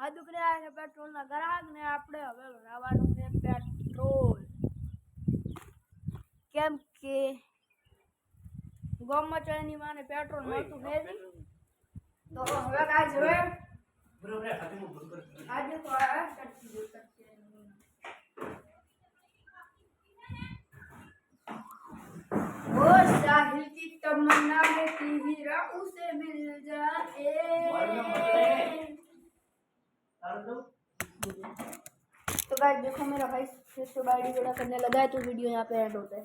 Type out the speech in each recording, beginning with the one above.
આ દુકને આ છે પેટ્રોલના ગ્રાહક ને આપણે હવે ભરાવાનું છે પેટ્રોલ કેમ કે ગામમાં ચાની માને પેટ્રોલ મળતું નથી તો હવે ગાઈસ હવે આજે તો આ સચ્ચી જો સચ્ચી वो साहिल की तमन्ना में की हीरा उसे मिल जाए तो गाइस देखो मेरा भाई फिर से बाइडी वेड़ा करने लगा है तो वीडियो यहाँ पे एंड होता है।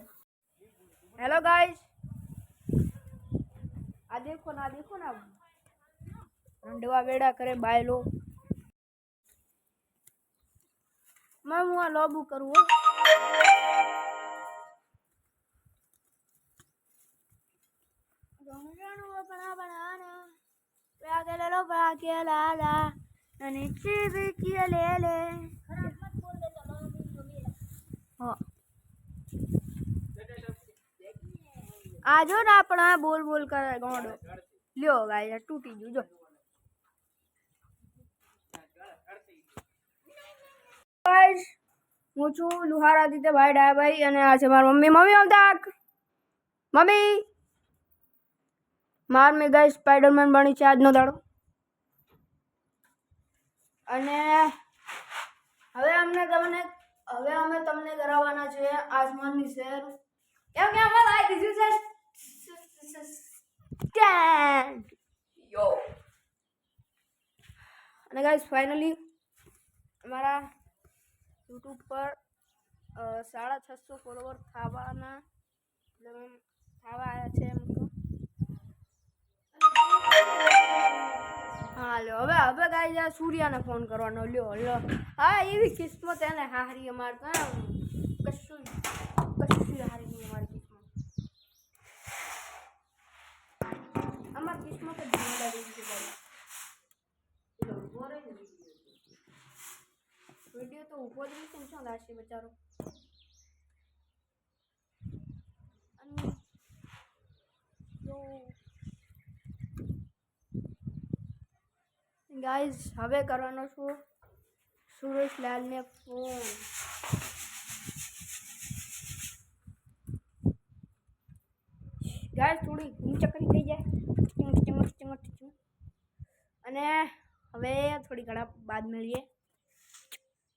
हेलो गाइस आ देखो ना रंडवा वेड़ा करे बायलो मैं वहाँ लॉबू करूँ आजो ना अपना बोल बोल कर गोंडो लियो गाइस टूटी जो गाइस હું છું લુહારા દીતે ભાઈ ડાયા ભાઈ અને આ છે મારી મમ્મી આવતા મમ્મી માર મે ગાઈસ સ્પાઈડરમેન બની છે આજનો દાડો અને હવે અમે તમને કરાવવાના છે આસમાનની સૈર કેમ કે અમે લાઈ દીધું છે સ્ટેન્ડ યો અને ગાઈસ ફાઇનલી हमारा यूट्यूब पर 650 फॉलोवर थावाना आया है हमको हाँ लो હવે ગાઈસ આ સૂર્યાને ફોન કરવાનો લ્યો હા એવી કિસ્મત એને હારી અમાર કશું હારી નહીં અમારી કિસ્મત અમાર કિસ્મત જ જીવડાવી છે ભાઈ वीडियो तो ऊपर भी टेंशन लाशी बेचारो तो गाइस हवे करवानो छो सुरेश लाल ने फोन गाइस थोड़ी चक्करी થઈ જાય અને હવે થોડી ઘણા બાદ મળીએ